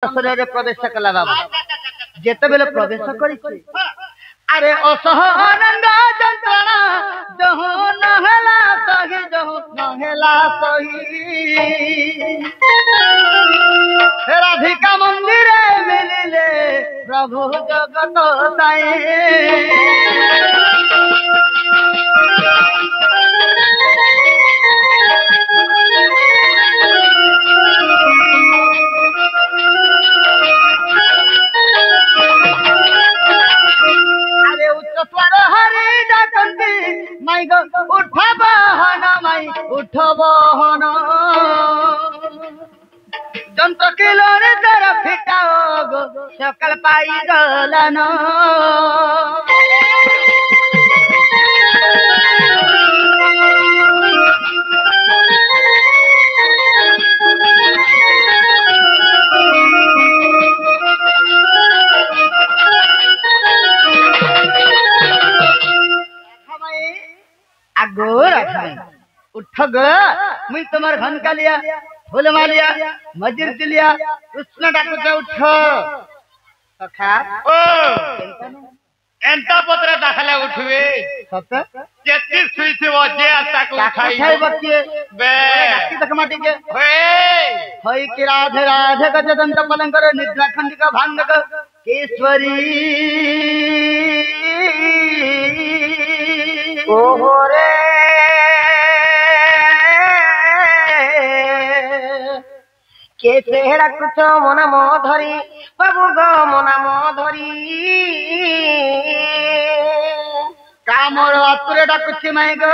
शरीर प्रवेश कला बाबा जेते बेले प्रवेश करिछि अरे असहनंद जंत्रणा जहु नहला सही राधिका मंदिरे मिलिले प्रभु जगत साई माई गो उठ बहन जंत्र किलो रे तर फिटाओ गो सकाल पाई गलन उठ ग मुई तुम्हार घन का लिया फूल मालिया मजिर दिलिया कृष्ण डाकुचा उठ सखा ओ एंता पत्र दाखला उठवे सत जेती सुई से वजे आता को उठाई बच्चे बे की तक माटी के हे होई कि राधे राधे का जदंत पलंकर निद्रा खंडिका भांगक केश्वरी ओहो रे केसे हेड़ा कुछ मोना मो धरी बाबू गो मोना मो धरी कामर आतुरे डाकुछि माई गो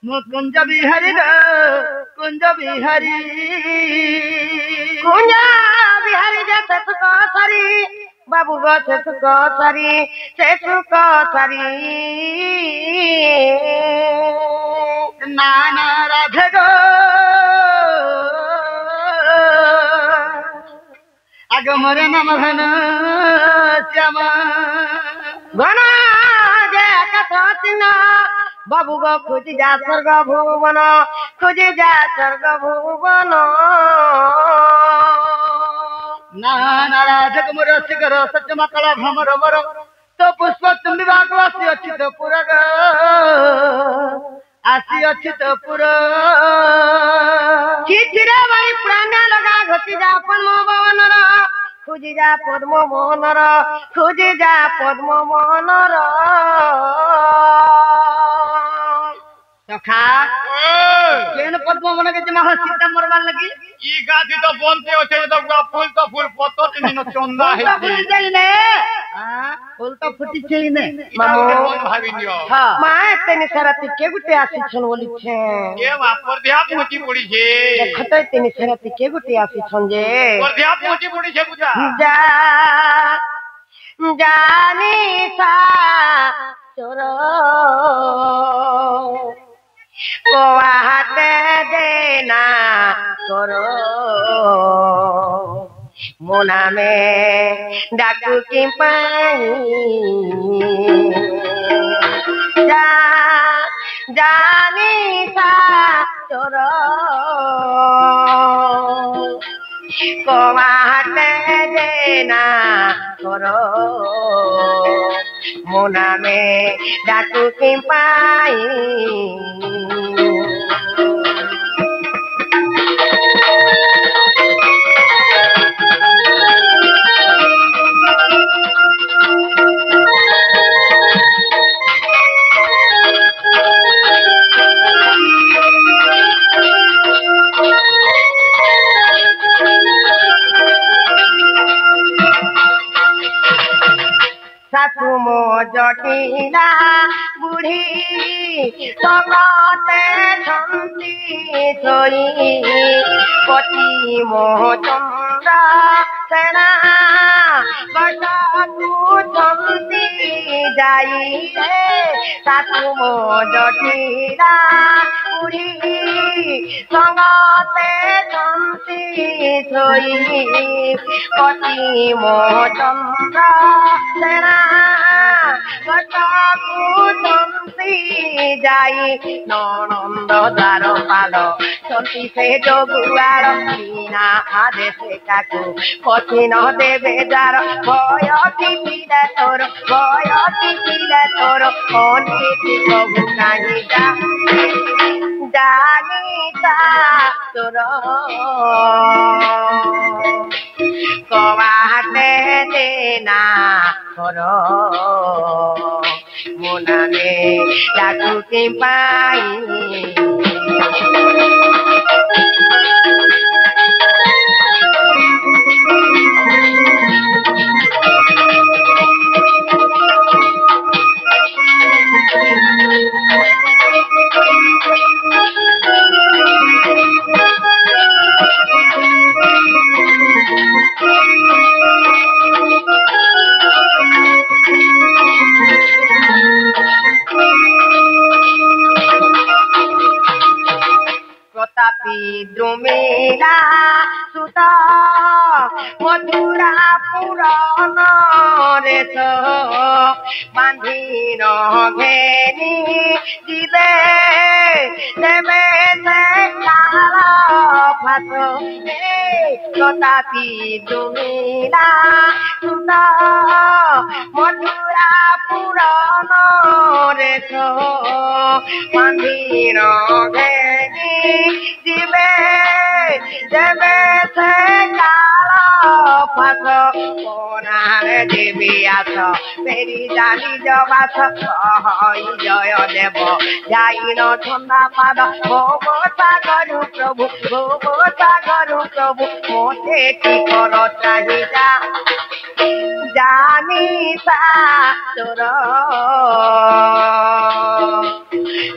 मो कुंज बिहारी गो कुंज बिहारी जैसे सुख सरी बाबू गो से सुख सरी नाना राधे गो आग मोरे नाम घन श्याम घन जय कथा चिन्ह बाबू गो खोजी जा स्वर्ग भुवन नाना राधे गो मोर शिखर सच मकला भ्रमर मोर तो पुष्प तुम्बी बागवासी अच्छी तो पूरा आसी अच्छी तो पूरा चिचिरा भाई प्राण लगा घटी जा पद्म भवनर खोजी जा पद्म मोहनर सखा केन पद्म मन के जमा सीता मरवार लगी ई गादी तो बनते होते तो फूल पत्तो तीन चंदा है फूल जाई ने फूल तो फुटी छई ने मामो मन भाबिनियो हां माय तेनी सरती के गुटे आसी छन बोली छे के वापर देहात मोटी पड़ी छे देखतै तेनी सरती के गुटे आसी छन जे पर देहात मोटी पड़ी छे बुझा जानी सा चोरो कोहाते देना करो मोना में डाकू की पाई जानी सा चोरो कोहाते देना करो मोना में डाकू की पाई सासु मो जटिला बुढ़ी सकते छंती सोई पति मो चंद्र सेना ବର୍ଷକୁ ଛନ୍ତି ଯାଇ ଶାଶୁ ମୋ ଜଟିଳା ବୁଢ଼ୀ ସଙ୍ଗତେ ଛନ୍ତି ଶୋଇ ପତି ମୋ ଚନ୍ଦ୍ର ସେଣା ବର୍ଷକୁ ଛନ୍ତି ଯାଇ ନଣନ୍ଦ ଦ୍ୱାର ପାଲ ଛନ୍ତି ସେ ଯୋଗୁଆଳ ବିନା ଆଦେଶେ କାକୁ ପତି ନ ଦେବେ ଦ୍ୱାର ଭୟ ଥିଲେ ତୋର ଅନେକ ପ୍ରଭୁ କାହିଁ ଜାନିତା ତୋର କବାଟେ ଦେନା କର ମୁନାନେ ତାକୁ କି ପାଇ প্রতাপী দ্রুমিলা সুত মথুরা পুরন রেশ বাঁধি ঘেনি দিবে দেবে সে কাল ফাঁস প্রতাপী দ্রুমিলা সুত মথুরা পুরন রেশ বাঁধি ঘেনি দিবে দেবে সে কাল ফাঁস কোনারে দেবী আস ফেরি জানি জবাস হই জয় দেব যাই ন ছন্দা পাদ ভোগ সাগরু প্রভু মোতে কি কর চাহিদা জানি সা তোর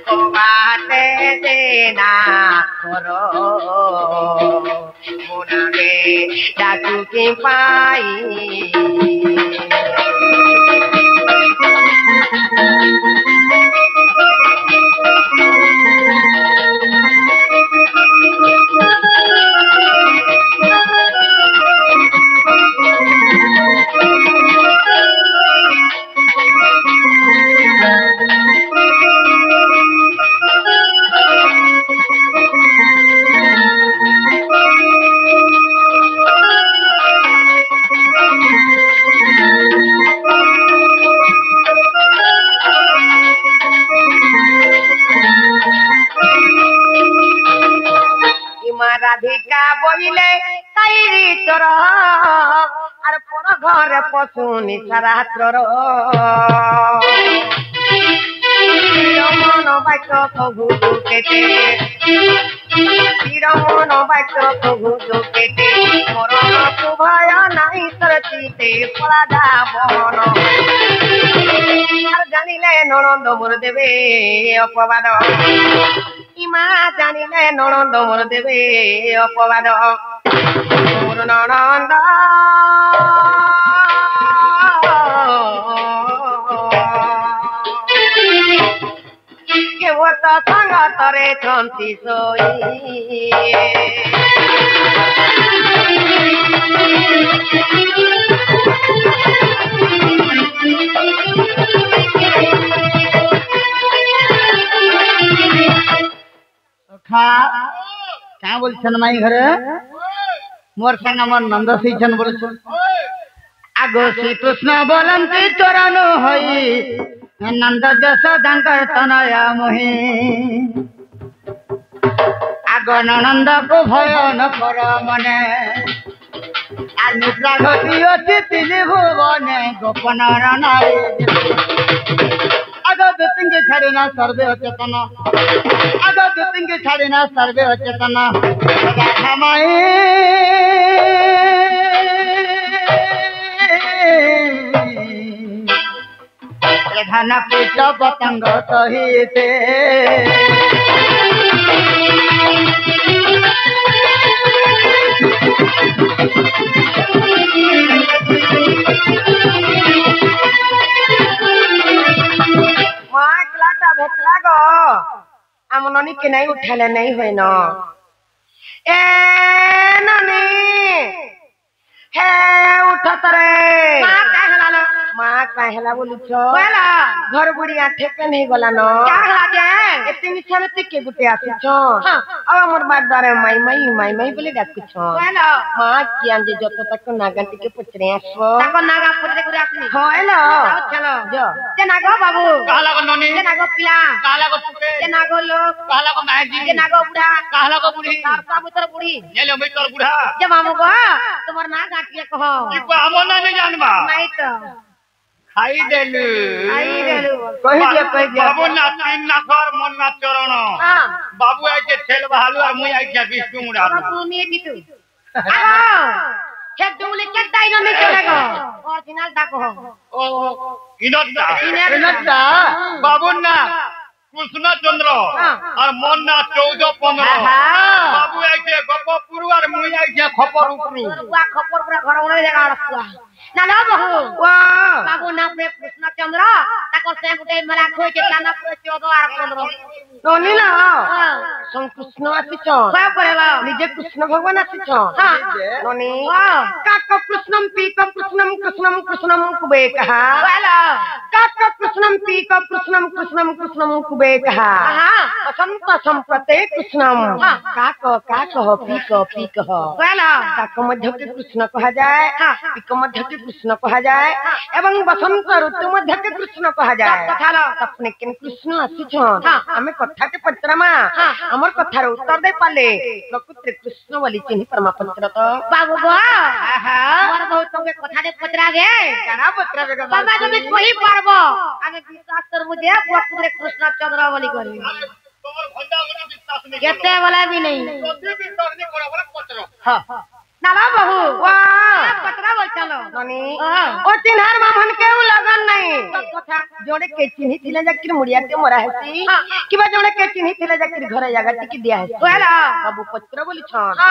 কবাটে দেনা কর মুনারে ডাকু কি পাই রাধিকা বইলে তাইরি তোর আর পর ঘরে পশুনি সারাত্রর মন বাক্য প্রভু কেটে মন বাক্য প্রভু কেটে মরণ ভয় নাই তোর চিতে পড়া যাবন আর জানিলে ননন্দ মোর দেবে অপবাদ ইমা জানিলে ননন্দ মোর দেবে অপবাদ মোর ননন্দ কেউ তো সঙ্গ তরে ଛନ୍ତି শোই क्या बोलछन माई घरे मोर संग मोर नंद सीछन बोलछन आगो श्री कृष्ण बोलंती चोरानो होई नंद जशोदांकर तनया मोहि आगो नंद को भय न कर मने निद्रा घटी अच्छी तीन भुवने गोपन नारी आगो दुतिंगे छाड़िना सर्वे अचेतन आगो दुतिंगे छाड़िना सर्वे अचेतन राधा माई प्रधान पुष्ट पतंग सहिते ननी के नहीं उठाले नहीं होय न ए ननी हे उठत रे माँ कहला बोलू छो घर बुढ़िया ठेके नहीं गला न एते निछारे तिके गुटे आसी छो अब हमर बात दारे माई माई माई माई बोले डाकु छो माँ कियान जे जत तक नागा टिके पुछरे आसो ताको नागा पुछरे करे आसनी होइलो चलो जो जे नागो बाबू कहला को ननी जे नागो पिला कहला को पुके जे नागो लोग कहला को माजी जे नागो बुढ़ा कहला को बुढ़ी का पुत्र बुढ़ी ये ले मैं तोर बुढ़ा जे मामू गो तुम्हार नागा के कहो ई को हमो ना नहीं जानबा नहीं तो खाई देलु कहि दे बाबू ना तीन ना घर मन ना चरण हां बाबू आई के खेल बहालू और मुई आई के विष्णु मुड़ा तू नहीं बितू आओ हे डुले के दाइनो नहीं चलेगा ओरिजिनल डाको हो ओ इनता इनता बाबू ना कृष्ण चंद्र और मन ना 14-15 बाबू आई के गपपुर और मुई आई के खपर उपरु बुआ खपर पूरा घर ओने जगह रखुआ ना ना बहू वाह बाबू ना पे कृष्ण चंद्र ताको से गुटे मला खोय के काना पे 14 और 15 नोनी ना सं कृष्ण आसी छ का करेला निजे कृष्ण भगवान आसी छ हां नोनी काको कृष्णम पीको कृष्णम कृष्णम कृष्णम कुबे कहा वाला काको कृष्णम पीको कृष्णम कृष्णम कृष्णम कुबे कहा हां संत संप्रते कृष्णम काको पीको वाला काको मध्य के कृष्ण कहा जाए पीको मध्य के कृष्ण कहा जाए एवं बसंत ऋतु मध्य के कृष्ण कहा जाए अपने किन कृष्ण आसी छन हमें कथा के पत्रमा हमर कथा रे उत्तर दे पाले प्रकृति कृष्ण बोली चिन्ह परमापंच तो बाबू गो मोर बहुत तुमके कथा रे पत्रा गे काना पत्रा गे बाबा जब कोई पारबो आगे विश्वास कर मुझे प्रकृति कृष्ण चंद्र बोली करी तोर घंटा गुना विश्वास नहीं केते वाला भी नहीं कभी विश्वास नहीं करा बोले पत्र हां नाला बहू वाह पत्रा बोल चलो ननी ओ चिन्हार मामन के लगन नहीं कथा जोड़े के चिन्ही थिले जाकिर मुड़िया के मरा हेसी किबा जोड़े के चिन्ही थिले जाकिर घर जागा टिकी दिया है होला बाबू पत्र बोली छन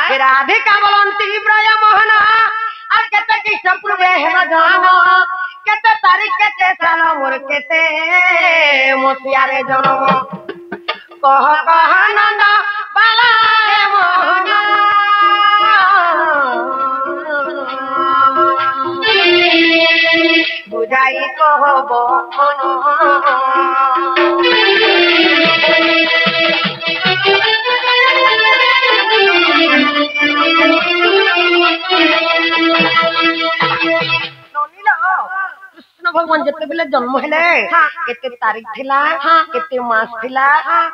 हे राधे का बोलंती ब्रय मोहन आ केते कृष्ण पूर्वे हेम जान केते तारीख केते साल मोर केते मोतिया रे जन्म कह नंद बाला हे मोहन बुझाई कहबो कृष्ण भगवान जते बेले जन्म हेले केते तारीख थिला केते मास थिला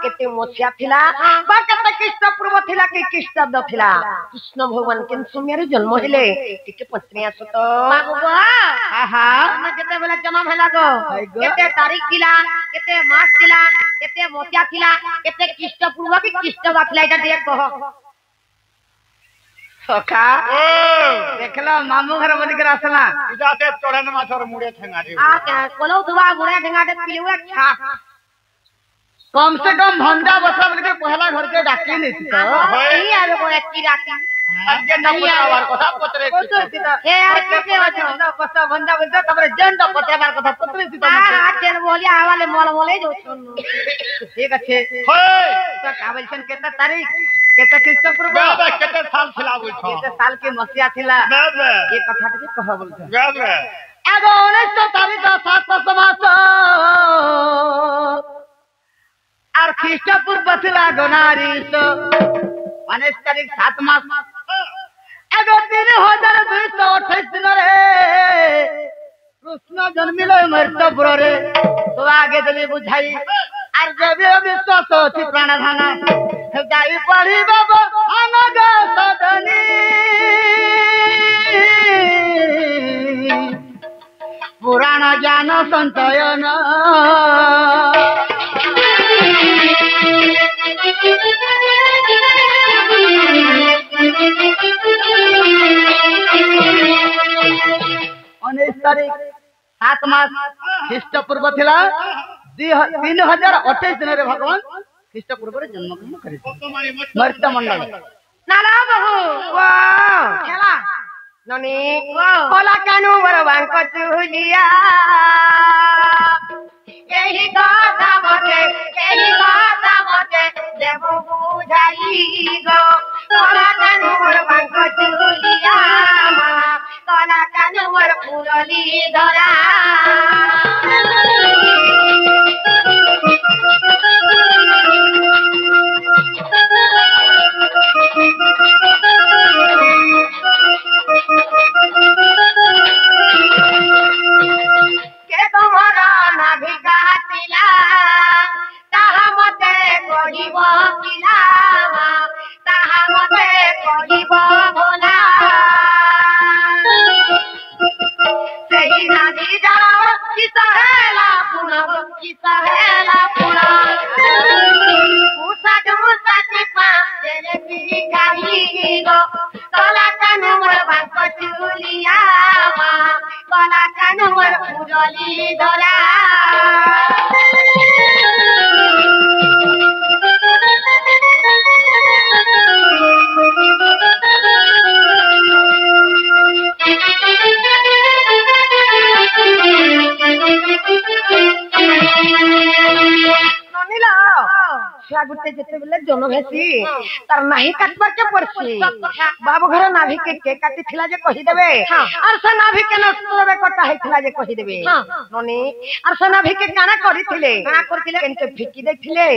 केते मोसिया थिला बा केते कृष्ण पूर्व थिला के कृष्ण द थिला कृष्ण भगवान के समय जन्म हेले टिके पत्नी आसो तो बाबू हम केते बेले जन्म हेला गो केते तारीख थिला केते मास थिला केते मोसिया थिला केते कृष्ण पूर्व के कृष्ण द थिला एटा देख कह सखा देखला मामू घर बन के आसला जाते चढ़न माथर मुड़े ठेंगा दे आ क्या कोलो दुआ गुड़े ढंगा दे पिलुआ छा कम से कम भंडा बसा बन के पहला घर के डाके नहीं तो ई आवे को एक राती आगे न पुरावार कथा पत्रे हे यार के वजह बसा भंडा बसा तमरे जन द पत्रे बार कथा पत्रे सीता आ चल बोलिया हवाले मोल मोले जो छन ठीक अच्छे होय तो काबलसन केता तारीख केता कृष्ण पूर्व बाबा केते साल खिलाबो छ केते साल के मसिया थिला बाबा ये कथा के कह बोल छ बाबा एगो 19 तारीख 7 मास और कृष्ण पूर्व थिला गनारी तो 19 तारीख 7 मास एगो 3228 दिन रे कृष्ण जन्मिल मर्तपुर रे तो आगे देले बुझाई আর যাবে বিশ্বত অতি প্রাণধানা যাই পড়ি বাবা অনগ সদনী পুরাণ জ্ঞান সঞ্চয়ন उन्नीस तारीख 7 मास ख्रीष्ट पूर्व थिला 3028 दिन रे भगवान ख्रीष्ट पूर्व रे जन्म ग्रहण करिस मर्त मंडल नाला बहू वाह खेला ननी कोला कानू बरवान को चुलिया यही गाता मते देव बुझाई गो कला कानुर बांक चुलिया कला कानुर फुलली धरा के तुम्हारा नाभि काटिला ताहा मते कहिब किला ताहा मते कहिब भोला सेही नाभि जाओ कि सहेला पुना उसा डुसा टिपा तेरे पी खाई गो कला कानुर बांक चुलिया कला कानुर फुलली धरा गुटे जेते बेले जन भेसी तार नाही काटबा के पड़सी बाबू घर नाभि के काटी थिला जे कहि देबे और से नाभि के नस्तरे कटा हेथिला जे कहि देबे ननी और से नाभि के काना करिथिले केनके फिकी देथिले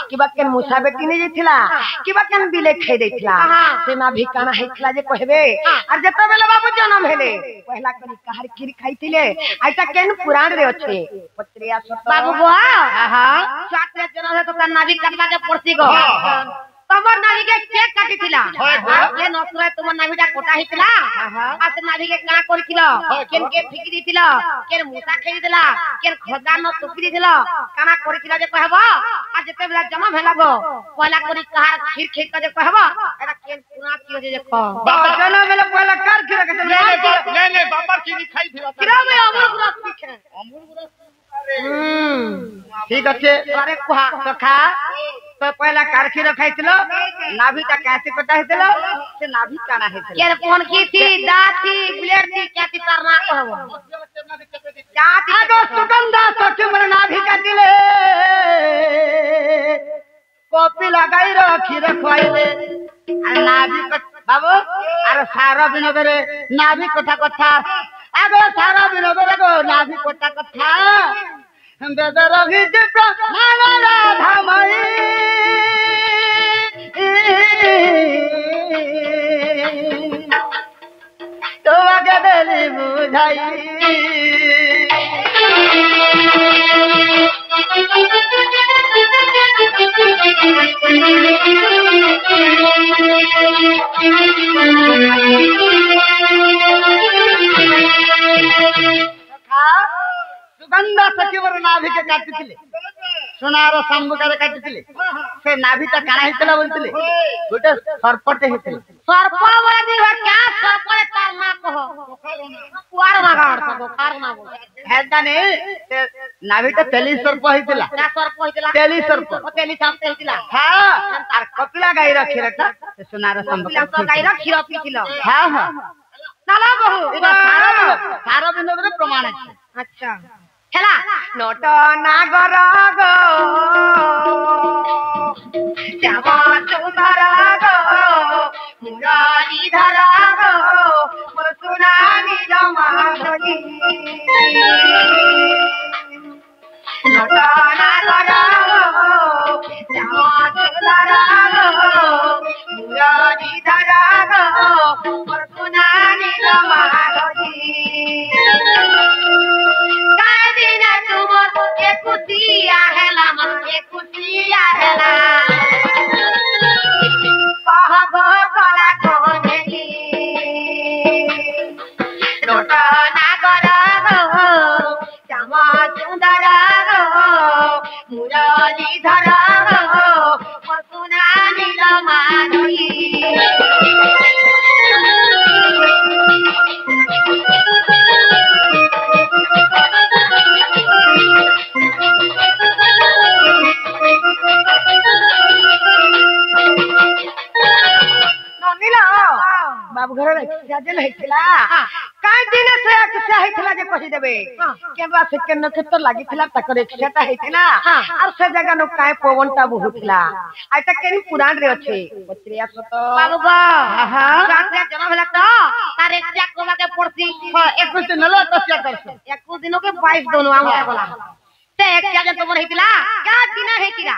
किबा केन मुसा बेटी ने जेथिला किबा केन बिले खै देथिला से नाभि काना हेथिला जे कहबे और जेते बेले बाबू जन्म हेले पहला करी कहार खीर खाइथिले आइता केन पुराण रे अछि पत्रिया बाबू बुआ सात रे जन्म हे तो नाभि काटला पड़सी गो तमर नाभि के काटिथिला के नसरे तुम नाभिटा कोटा हितला आ से नाभि के का करथिला केन के फिकी दिथिला केन मुसा खेली दिला केन खदा न टुकी दिथिला काना करथिला जे कहबो आ जते बेला जमा भेला गो पहला करी कहार खीर खेत के जे कहबो एटा केन पुना कियो जे देखो बाबा जना बेला पहला कार खीर के ले बाबर की खाई थी किरा में अमर गुरस सीखे अमूल गुरस ठीक अच्छे अरे कुहा तो खा तो पहला कारखी रखाइतलो नाभिटा कैसे कटा हेतलो से नाभि काना हेतलो केर फोन की थी दाती ब्लेड थी क्याती करना कहबो जाति आगो सुगंधा सखी मन नाभि काटिले कॉपी लगाई रखी रखवाइले अरे नाभि बाबू अरे सारा बिनोदरे नाभि कथा आगो सारा बिनोदरे गो नाभि कथा बेदर विचित्र राधा मई तो आगे दिली बुझाई सुगंधा सचिवर नाभि के काटिथिले सोनार संबुकार काटिथिले से नाभिटा काना हितला बोलथिले गोटे सर्पटे हितले सर्प वादी हो क्या सर्प तार ना कहो कुआर ना गाड़ सको कार ना बोल हेदा ने से नाभिटा तेली सर्प हितला ना सर्प हितला तेली सर्प ओ तेली सर्प हितला हां आर कपिला गाई रखी रखा से सोनार संबुकार तो गाई रखी रखिथिलो हां हां नाला बहु इबा सारा बिंदु प्रमाण है अच्छा हेला नोट नागर गो श्याम सुंदर गो मुरलीधर गो मोर सुनानी जमानी नोट नागर गो श्याम सुंदर गो मुरलीधर गो मोर सुनानी जमानी कुतिया हेला मां कुतिया हेला कहबो कला कोनेली रोट नागर गो श्याम सुंदर गो मुरलीधर गो पसुना नील माधवी बाबू घर जाजे नहीं खिला काई दिन से किसे हेतला जे कहि देबे केबा से केन केतर लागितला तकर एकसेटा हेतला और से जगह न काय पवनटा बहुतला आइ तक केनी पुराण रे अछि बचरिया सत बाबू गो रात रे जन्म भेला त तार एकटा कोबा के पड़सी 21 दिन ल तस्या करछ 21 दिनो के 22 दोनो आंगटा बोला ते एकटा जे तोर हेतला का दिन हेतला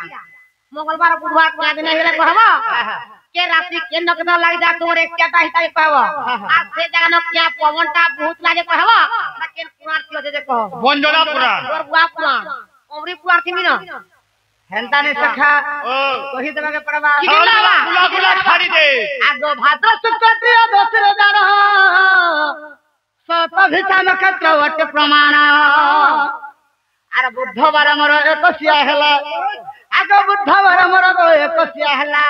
मंगलवार बुधवार को दिन हेला कहबो के राशि के नकदा लाग जा तोर एकटा ताहिता कहबो आ से जगह न क्या पवनटा बहुत लागे कहबो लेकिन पुराण कियो जे कहो बंजोला पुराण तोर बुआ पुराण ओमरी पुराण थिनी न हेंता ने सखा कहि देबे के पड़बा गुला गुला छाड़ी दे आगो भाद्र शुक्ल प्रिय दोसरे जार सत भिता नक्षत्र वट प्रमाण आर बुधवार मोर एकसिया हेला आगो बुधवार मोर एकसिया हेला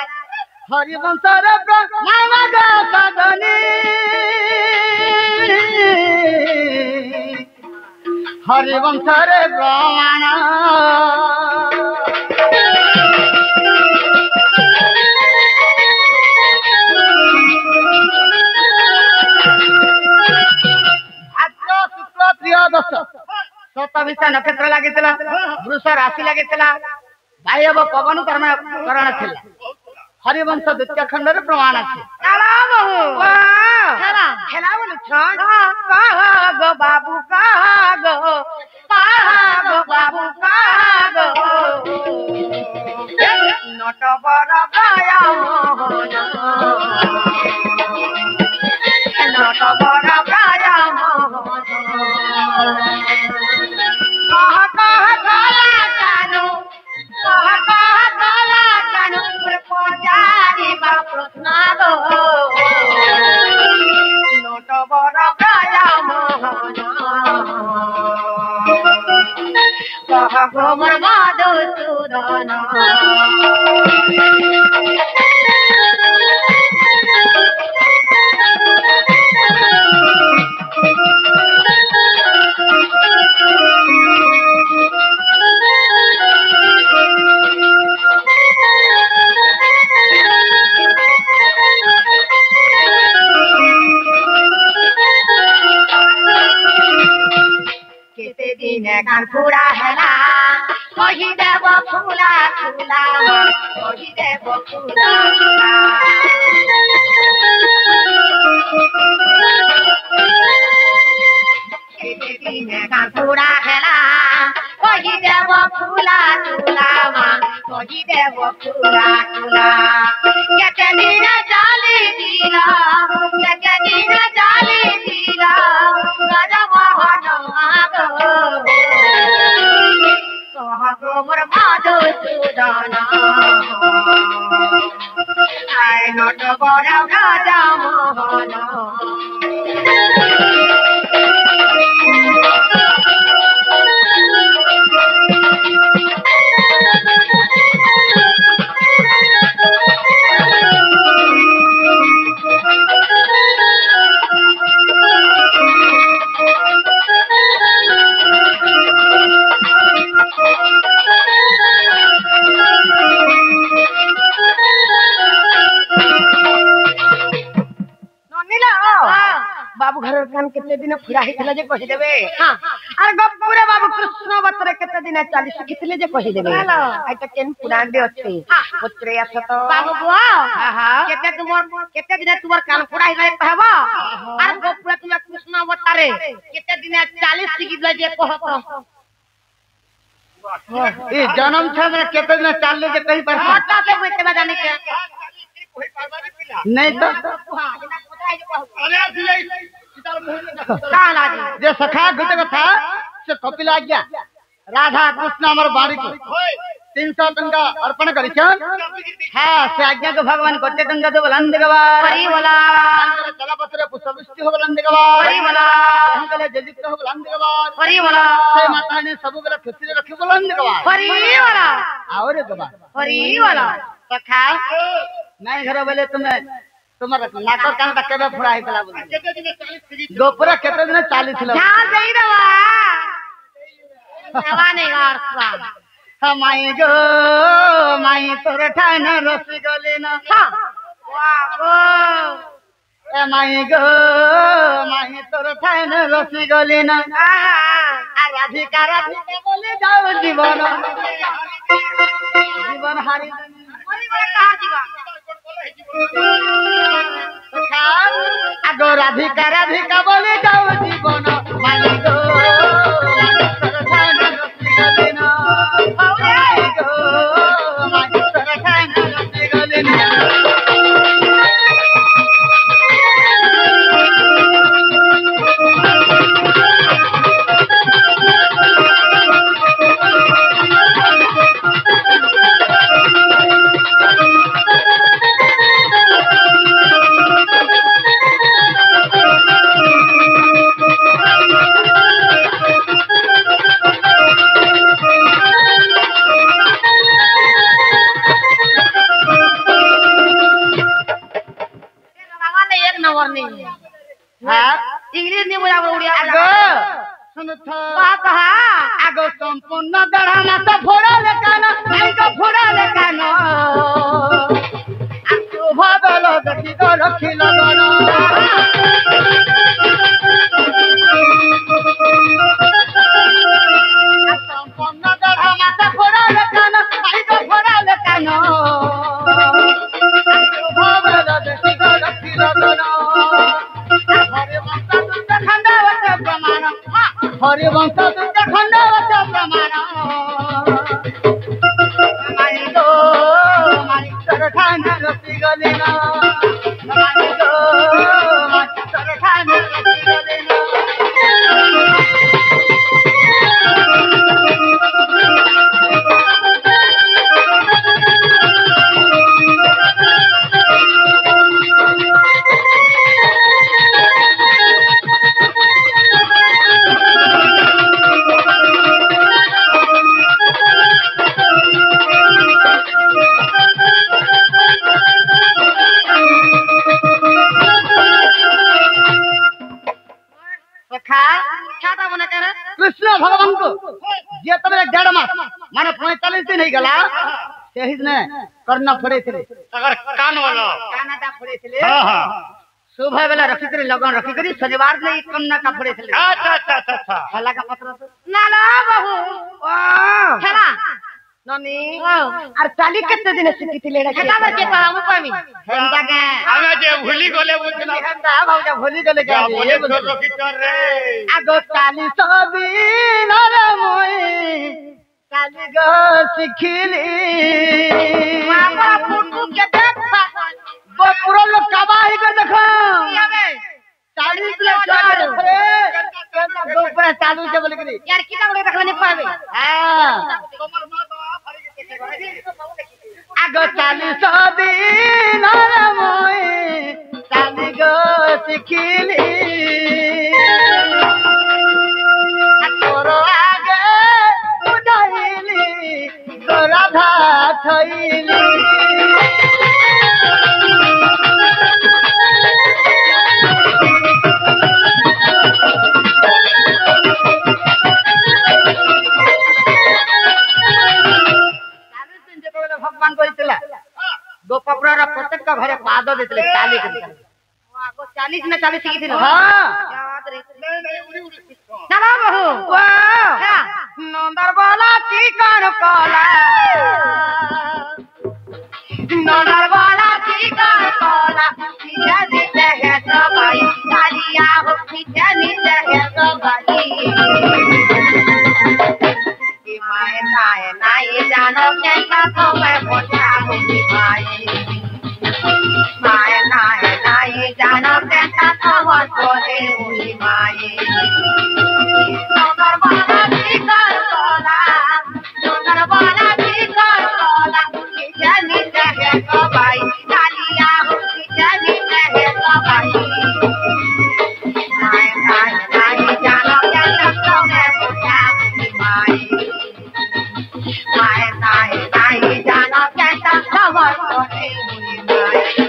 हरिवंश रे प्रमाण साधनी हरिवंश रे प्रमाण सतभिषा नक्षत्र लागितला वृष राशि लागितला भाई अब पवन करण थिला हरिवंश द्वितीय खंड रे प्रमाण अछि काला बहु खेला खेला बोल छन कहा गो बाबू कहा गो बाबू कहा गो नट बड़ गाया मोहन नट बड़ गाया मोहन कहा कहा काला कानो कहा कहा काला कानो पुजारी बा प्रश्न गो नट बड़ गाया मोहन कहा गो मोर मधुसूदन कानपुरा हेला कही देव फूला फूला कही देव फूला कानपुरा हेला कही देव फूला फूला कही देव फूला फूला केते दिन चाली दिला केते दिन चाली दिला राजा मोहन मोर मधुसूदन आय नट बड़ राजा मोहन बाबू घर कान केते दिन फिरा हितले जे कहि देबे हां अरे गप्पुरे बाबू कृष्ण बतरे केते दिन 40 कितले जे कहि देबे आइ त केन पुराण दे अछि पुत्रे असत बाबू बुआ हां केते दिन तुमर कान पुरा हितले कहबो अरे गप्पुरे तुम कृष्ण बतरे केते दिन 40 कितले जे कहत ए जन्म छ में केते दिन 40 जे कहि पर हटा से केते जाने के नहीं तो जे सखा घट कथा से कपिला गया राधा कृष्ण हमर बाड़ी को 300 गंगा अर्पण करी छन हां से आज्ञा के भगवान कोटे गंगा दे बुलंद गवार हरि बोला चला पत्रे पुष्पवृष्टि हो बुलंद गवार हरि बोला अंगले जजित हो बुलंद गवार हरि बोला से माता ने सब बेला खिचड़ी रखी बुलंद गवार हरि बोला और गवार हरि बोला सखा नहीं घर बोले तुम्हारा नाटक कान तक केबे फुरा हितला बोल केते दिन 40 गोपुरा केते दिन 40 थिला जा देई दवा दवा नहीं और हमाई गो माई तोर ठान रस गले न हां वाह गो ए माई गो माही तोर ठान रसी गली ना राधिका राधिका बोले जाओ जीवन जीवन हारी आगो राधिका राधिका बोले जाओ जीवन माही गो तोर ठान रसी गली ना माही गो माही तोर ठान रसी गली ना इंग्लिश नहीं बोला उड़िया आगो सुन तो बात है आगो संपूर्ण दढ़ा तो फोड़ा ले कानो नहीं को फोड़ा ले कानो आगो भागलो देखी तो रखी लगनो संपूर्ण दढ़ा तो फोड़ा ले कानो नहीं को फोड़ा ले कानो आगो भागलो देखी तो रखी लगनो हरिवंश तुझ्या खंडावरचा प्रमाण माई गो माई तर ठाण रसी गली ना माई गो माई तर ठाण रसी गली ना कृष्ण भगवान को जे तबे 1.5 मास माने 45 दिन ही गला सेहि ने करना पड़े थे अगर कान वाला कानाटा पड़े थे हां हां सुबह बेला रखी करे लगन रखी करी शनिवार ने कन्ना का पड़े थे अच्छा अच्छा अच्छा हला का पत्र ना ना बहू वाह चला ननी और चाली कितने दिन से किती लेडा के का के हम पामी हमदा के हमें जे भूली गले बुझला हमदा भाऊजा भूली गले के ये रखी कर रे आगो 40 दिन रे मोई चाली गो सिखिली बाबा फुटू के देख वो पूरा लोग कबाही कर देखो 40 ले चाल रे गोपर चालू से बोल के यार कितना बोले रखने पावे हां आगो 40 दिन रे मोई चाली गो सिखिली तोरो आगे उडाइली गो राधा थईली भगवान कहितला गोपपुरा प्रत्येक का घरे पाद देतले 40 आगो 40 में 40 की थी हां याद रे नहीं उड़ी चला बहू वाह नंदर वाला की कान काला नंदर वाला की कान काला पीछे नीचे है सब भाई कालिया हो पीछे नीचे है सब भाई माए नाए नाई जानो कैसा तो मैं बोला मुझे भाई माए नाए नाई जानो कैसा तो वो बोले मुझे भाई नंबर वाला की कर बोला नंबर वाला की कर बोला किसे नीचे है तो भाई कालिया हो किसे नीचे है तो भाई माए नाए नाई जानो कैसा तो मैं बोला मुझे भाई माए नाए नाई जानो कैसा खबर होने हुई माए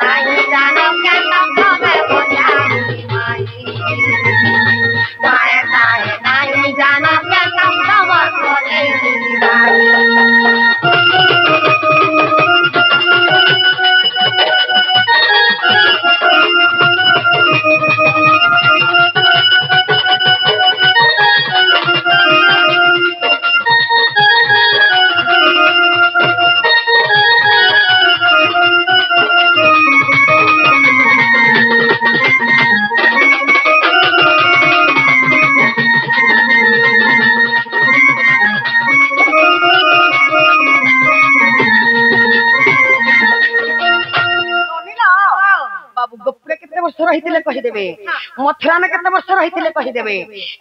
ताए नहीं जानो के तब में बोला माई ताए ताए नहीं जानो के तब बोले बाबू गप्पे केते वर्ष रहितिले कहि देबे मथुरा में केते वर्ष रहितिले कहि देबे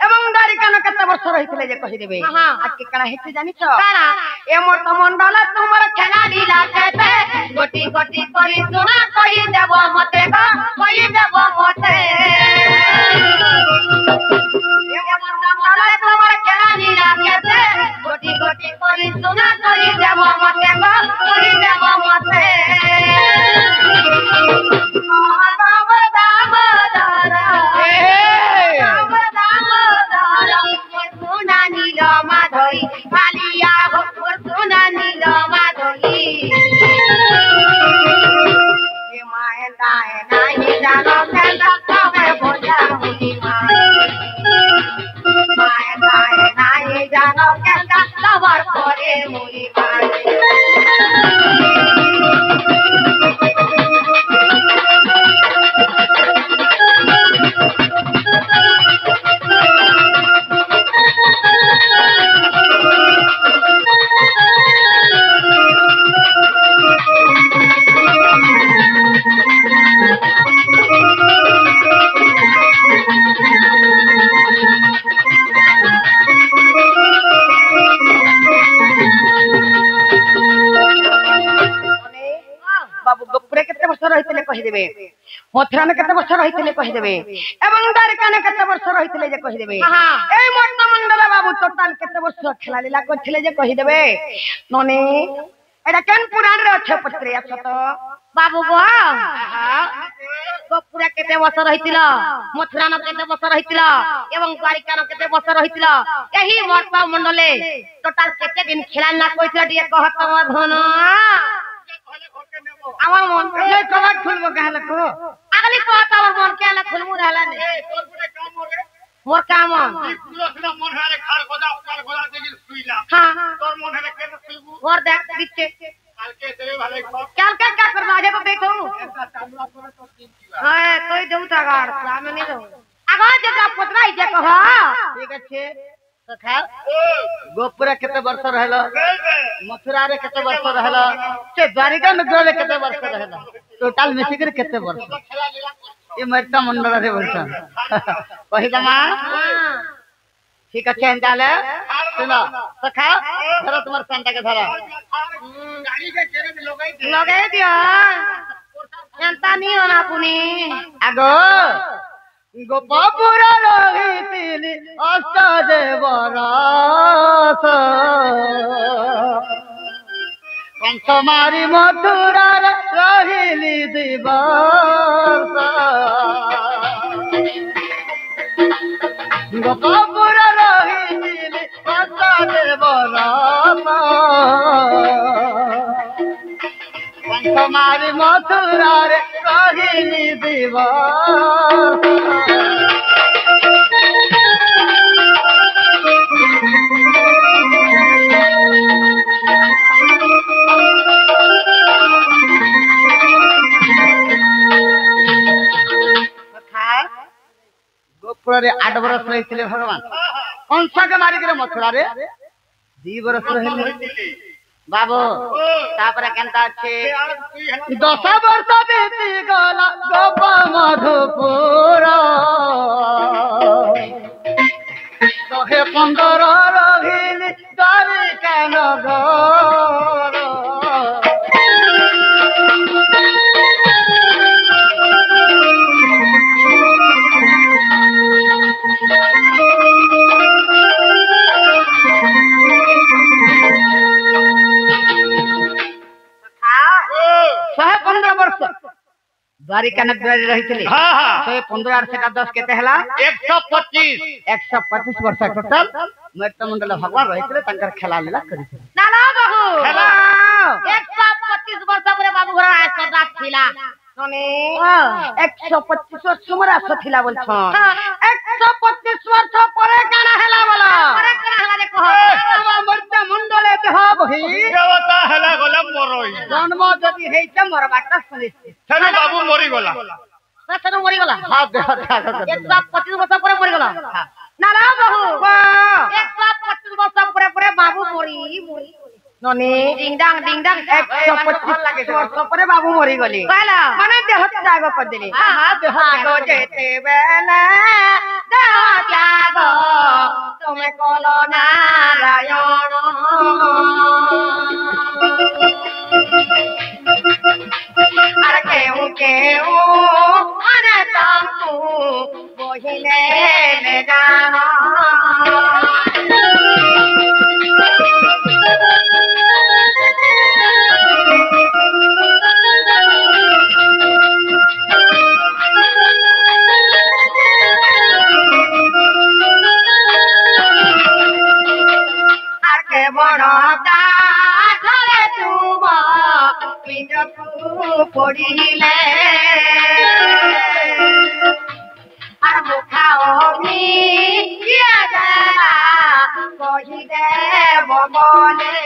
एवं द्वारिका में केते वर्ष रहितिले जे कहि देबे आज के कणा हेति जानि छ काना ए मोर त मंडल तुमर खेला लीला केते गोटी गोटी करी सुना कहि देबो मते का कहि देबो मते ए मोर त मंडल तुमर खेला लीला केते गोटी गोटी करी सुना कहि देबो मते का कहि देबो मते कहिदेबे मथुरा में केते वर्ष रहितिले कहिदेबे एवं द्वारिका में केते वर्ष रहितिले जे कहिदेबे एई मोटा मंडल बाबू टोटल केते वर्ष खेला लीला करथिले जे कहिदेबे नने एडा केन पुराण रे अच्छे पत्रे अच्छा तो बाबू गो पूरा केते वर्ष रहितिला मथुरा में केते वर्ष रहितिला एवं द्वारिका में केते वर्ष रहितिला एही मोटा मंडले टोटल केते दिन खेला ना कइथिला दिए कहत धन আমার মন কে কবার খুলবো কাহলে কো আগলি কথা আমার মন কেলা খুলমু रहला ने ए তোর পুরে কাম রে মোর কাম পুরো মন হারে খার গোদা কাল গোদা দেখি শুইলা हां তোর মন হারে কেন শুইবু ওর দেখ দিচ্ছে কালকে দেবে ভালো কালকে का करबा जे तो देखो हां কই দেউ তাগার আমি নি দেউ আগা যেটা পতরাই যে কহ ঠিক আছে सखा गोपुरा केते वर्ष रहला मथुरा रे केते वर्ष रहला से द्वारिका में रे केते वर्ष रहला टोटल मिसिकर केते वर्ष ये मरता मंडल रे वर्ष कहि दमा ठीक আছে एंडाले सुनो सखा धरो तुम्हार संता के धरो गाड़ी के चेहरे में लगाई दिया एंता नहीं होना पुनी आगो गोपापुरा रहितिली अष्ट देवरास कंसमारी मथुरा रहिली दिवस गोपापुरा रहितिली अष्ट देवरास कंसमारी मथुरा रहिली दिवस गोपुरा रे 8 बरस रहितिले भगवान कंसा के मारी के मथुरा रे 2 बरस रहिले बाबू तापरे केनता छे 10 वर्ष बीती गला गोप मधुपुरा 15 रहिली द्वारिका नगर द्वारिका नगरी रही हाँ हाँ 15 से 10 केते हला 125 125 वर्ष टोटल मृत्युमंडल भगवान रही तंकर खेला लीला करी नाला बहु खेला। 125 वर्ष पर बाबू घर आसदा थिला तने 125 वर्ष मोर आस थिला बोल छ हाँ। 125 वर्ष परे काना हला बोला अरे कना हला रे कह हमर मृत्युमंडल देह बही देवता हेला गला मरई जन्म जदि हेइते मरबाटा सुनिश्चित सेनु बाबू मरी गला ससनो मरि गला हां देहता 125 वर्ष पर मरि गला नाला बहु 125 वर्ष पर बाबू मरि ननी डिंग डांग 125 वर्ष परे बाबू मरी गली कहला माने देह त्याग कर देली हां देह त्याग जेते बेला देह त्याग तुमे कलो नारायण अरे केहू अरे तू बहिले ले जाना पड़िले और मुखाओ भी कहिले बबले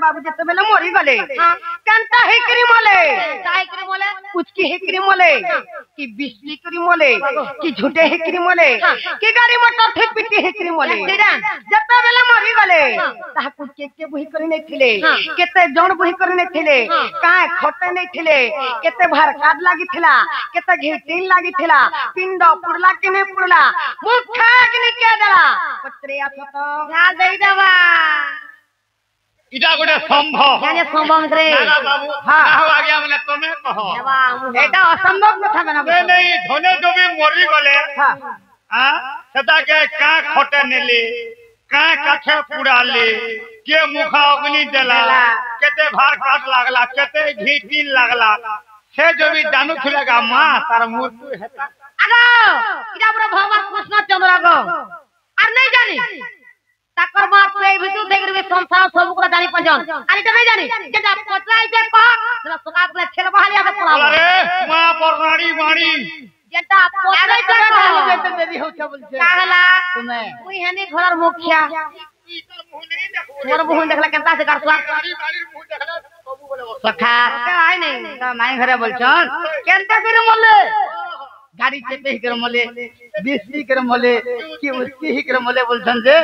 बाबू जते बेले मरी गले कांता हेकरी मोले काहेकरी मोले कुचकी हेकरी मोले कि बिजली करी मोले कि झूठे हेकरी मोले कि गाड़ी मोटर थे पिटी हेकरी मोले जते बेले मरी गले ताहा कुचके के बुही करी नै थिले केते जण बुही करी नै थिले काहे खटे नै थिले केते भार काट लागि थिला केते घिटीन लागि थिला पिंड पुरला कि नै पुरला मुखा कि नै के देला पत्रे आछो तो ना देई देबा इटा गोटे संभव जाने संभव रे नाना बाबू हाँ। हां आ गया माने तमे कहो देबा एटा असंभव कथा बना नहीं नहीं धने जो भी मरी गले हां हां सेटा के का खटे नेली का काठे पुड़ाली के मुखा अग्नि देला केते भार काट लागला केते घी तीन लागला से जो भी जानू थिलेगा मां तार मृत्यु हेता आगो इटा पूरा भगवान कृष्ण चंद्र गो और नहीं जानी ताकर बात पे भितु देख रे संसार सब को जानी पंजन आनी तो नहीं जानी जेटा पचलाई जे को जरा सुका पे छेल बहालिया से पड़ा अरे मां परनाड़ी वाणी जेटा पचलाई जे को बेटे देरी हो छ बोलछे काहला तुम्हें ओई हनी घरर मुखिया मोर मुंह देखला केता से करसुआ सखा आइ नहीं तो माई घरे बोलछन केनता करे मोले गाड़ी चेते ही करे मोले बिजली करे मोले कि उसकी ही करे मोले बोलछन जे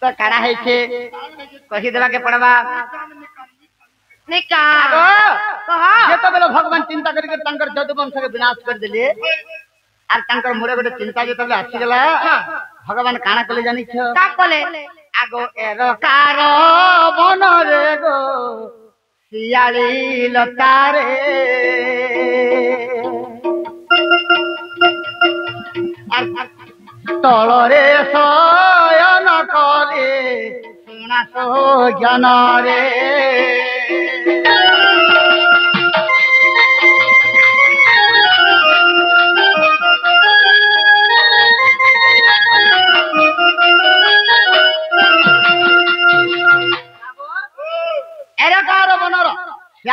तो काड़ा है छे कहि देबा के पड़बा नहीं का कहा जे तो बेलो भगवान चिंता करके तंकर जदु वंश के विनाश कर देले आर तंकर मोरे गोटे चिंता जे तबे आसी गेला भगवान काना कले जानी छ का कोले आगो एरो कारो बन रे गो सियाली लतारे तलरे शयन करे सुना सो ज्ञान रे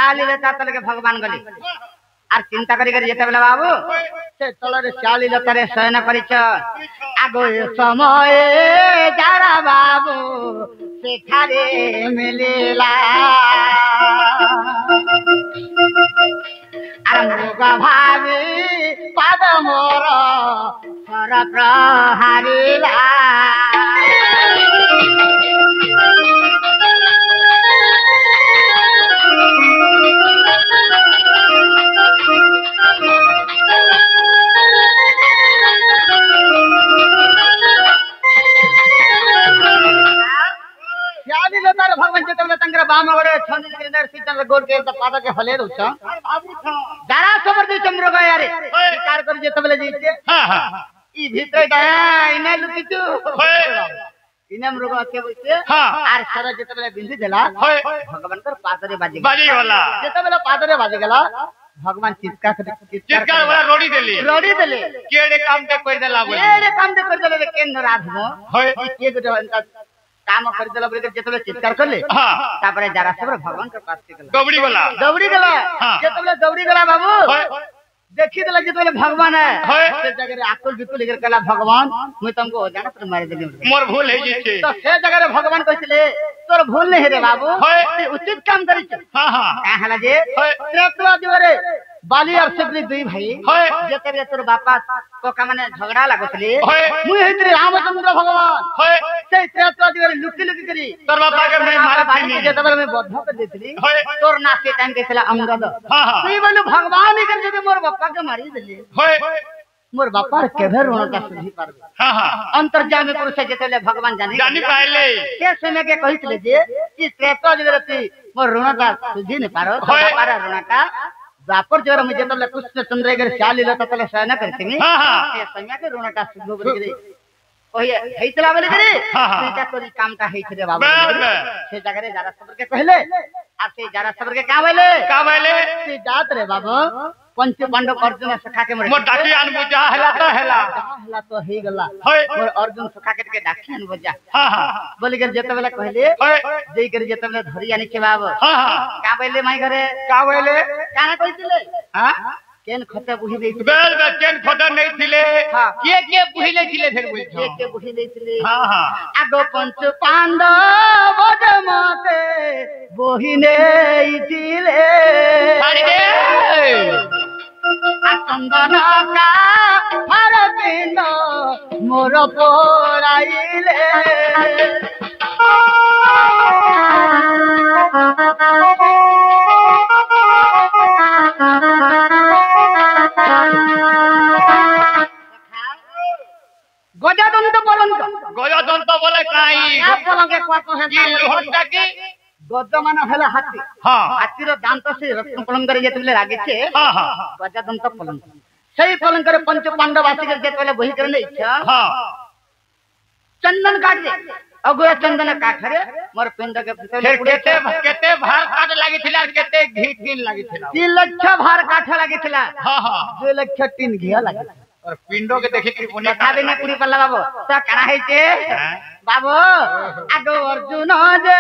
श्याली लता तले के भगवान गले आर चिंता करी करी जेते बेला बाबू से तलरे श्याली लता रे शयन करिछ आगो समय जारा बाबू सेठारे मिलिला आर मुग भावी पाद मोर सर प्रहारिला भगवान जेतबले तंगरा बाम वडे छंदी के अंदर सीतन गोर के पाद के हले रुछ जारा सबर दे चमरो गा यारे शिकार कर जेतबले जीते हां हां ई भीतर दया इने लुकितु इने मृग के बोलते हां आर सर जेतबले बिंदी देला भगवान कर पादरे बाजी वाला जेतबले पादरे बाजी गेला भगवान चित्कार वाला रोडी देले केड़े काम ते कर देला बोले केड़े काम ते कर देले केन राधमो होय के गो काम कर देला बोले जेतबले चित्कार करले हां तापरे जारा सब भगवान के पास गेला दौड़ी गेला जेतबले दौड़ी गेला बाबू देखि देला जेतबले भगवान है से जगह रे आकुल बिकुल लेकर कहला भगवान मैं तुमको जाना पर मार देली मोर भूल है जे तो से जगह रे भगवान कहले तोर भूल नहीं रे बाबू उचित काम करी हां हां का हला जे त्रेतवा दिवरे बाली और सिबली दुई भाई जेतरे तोर बापा को का माने झगड़ा लागतले मुई हेतरे रामचंद्र भगवान से त्रेतवा दिवरे लुकी लुकी करी तोर बापा के मैं मारा थी जेतबले मैं बद्ध कर देतली तोर नाचे टाइम के चला अंगद तुई बोलू भगवान ही कर जे मोर बापा के मारी देले मोर बापा केभे ऋण का सुझी पारबे हां हां अंतर्जामी पुरुष जेतले भगवान जानी पाइले के समय के कहितले जे ई त्रेतवा दिवरे मोर ऋण का सुझी नहीं पारो बापा ऋण का द्वापर जरा मुझे तबले कृष्ण चंद्र के श्याली लता तले शयन करथिनी हां हां ए समय के ऋणटा सुगो बरे ओहे हेतला बोले रे बेटा तोरी कामटा हेत रे बाबू से जगह रे जरा सबर के कहले आ से जरा सबर के का बोले से जात रे बाबू पंच पांडव अर्जुन सखा के मोर डाकी आन बुझा हला तो हे गला मोर अर्जुन सखा के डाकी आन बुझा हां हां बोली कर जेते बेला कहले देई कर जेते बेला धरी आनी के बाबू हां हां का बोले माई घरे का बोले काना कहितले हां केन खटा बुही देई बेल केन खटा नहीं थिले के बुही ले थिले फिर बोल के बुही देई थिले हां हां आगो पंच पांडव बदमाते बुही नहीं थिले अरे चंदन का हर दिन मोर पोराइले गजदंत बोले काई आपलके को कहे की लोहटा की गज मान हला हाथी हां हाथीर दांत से रत्न पलंगर जेतले लागे छे हां हां गजदंत पलंग सही पलंगर पंच पांडव आसी के जेतले बही करने इच्छा हां चंदन काट दे अगो चंदन काट रे मोर पिंड के फिर केते भार काट लागी थिला केते घी तीन लागी थिला 3 लाख भार काट लागी थिला हां हां 2 लाख 3 घिया लागी और पिंडो के देखि कि पुनी खाबे ना पुरी पल्ला बाबू त कना हेचे बाबू आगो अर्जुन जे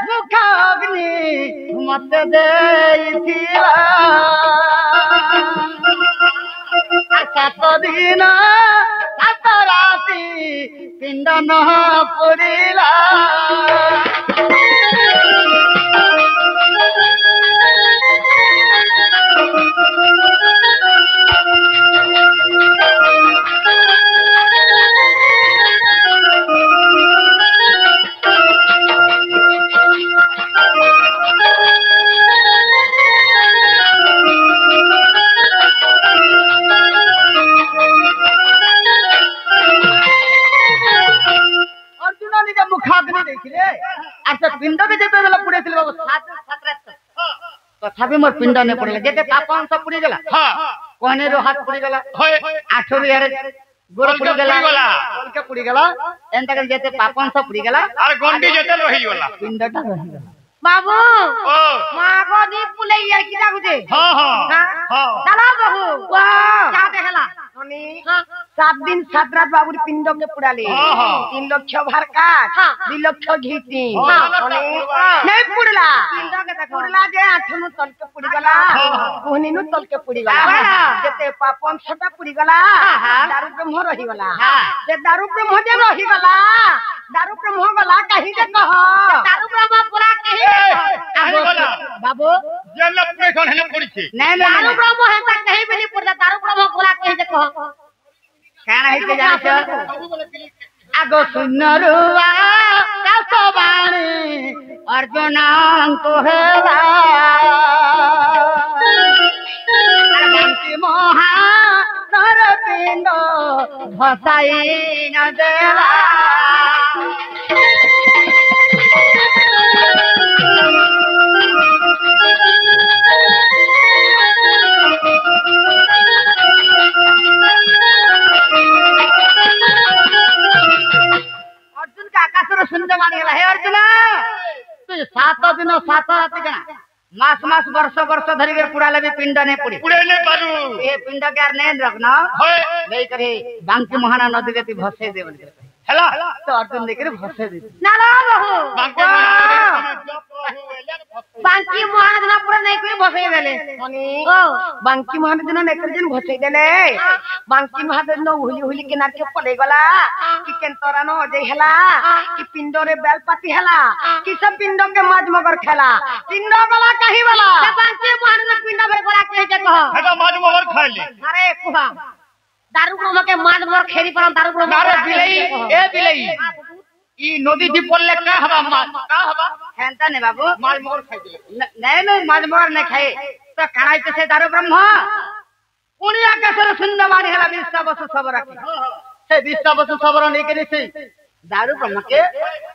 मुख अग्नि मत देइथिला सात दिन सात राति पिंड न पुरिला पिंड के जेते गला पुड़े थिले बाबू 7 तथापि मोर पिंड ने पड़ले जेते पापन सब पुड़ी गेला हां कोने रो हाथ पुड़ी गेला आठो रे यार गोर पुड़ी गेला कोल के पुड़ी गेला एंता के जेते पापन सब पुड़ी गेला और गंडी जेते रही गेला पिंडटा रही गेला बाबू ओ मागो दी पुले यार किदा गुजे हां हां हां चला बाबू वाह जा देखला 7 दिन 7 रात बाबूरी पिंडों के पुड़ाले 3 लाख भार काट 2 लाख घीटी नहीं पुड़ला पुड़ला जे आठनु तल के पुड़ी गला कोहनीनु तल के पुड़ी गला जेते पापन छटा पुड़ी गला दारू ब्रह्म रही गला से दारू ब्रह्म जे रही गला दारू ब्रह्म गला कहीं जे कह दारू ब्रह्म पूरा कहीं बाबू जे लपने कोन है पड़ी छे नहीं दारू ब्रह्म है त कहीं भी नहीं पुड़ला दारू ब्रह्म पूरा कहीं जे कह काना है के जाने छ आगो सुनरुआ कसबाणी अर्जुनांको हेला बंसी मोहा नर पिंड भसाई न देवा हे अर्जुन तू 7 दिन 7 रात कना मास मास वर्ष वर्ष धरी के पुड़ा ले पिंड ने पुड़ी पुड़े ने पारू ए पिंड के यार नहीं रखना होय नहीं करे बांकी महाना नदी के भसे दे बोल हला तो अर्जुन लेकर भसे दे ना ला बहू बांकी बांकी महान दिन पूरा नहीं कोई भसे देले ओ बांकी महान दिन नहीं कर दिन भसे देले बांकी महान दिन हुली हुली किनार के पड़े गला कि केंतरा न जे हला कि पिंडो रे बेलपाती हला कि सब पिंडो के माज मगर खेला पिंडो गला कहीं वाला बांकी महान दिन पिंडो भर गला कहे जे कह हेगा माज मगर खाई ले अरे कुहा दारू ब्रह्म के माज मगर खेरी पर दारू ब्रह्म अरे बिलई ए बिलई ई नदी दी पड़ले का हवा माज का हवा हैंता ने बाबू माज मगर खाई दे नहीं माज मगर नहीं खाए तो खाई कैसे दारू ब्रह्म उनिया के सर सुंदर वाणी हला 20 बस सब रखे से 20 बस सब नहीं करे से दारू ब्रह्म के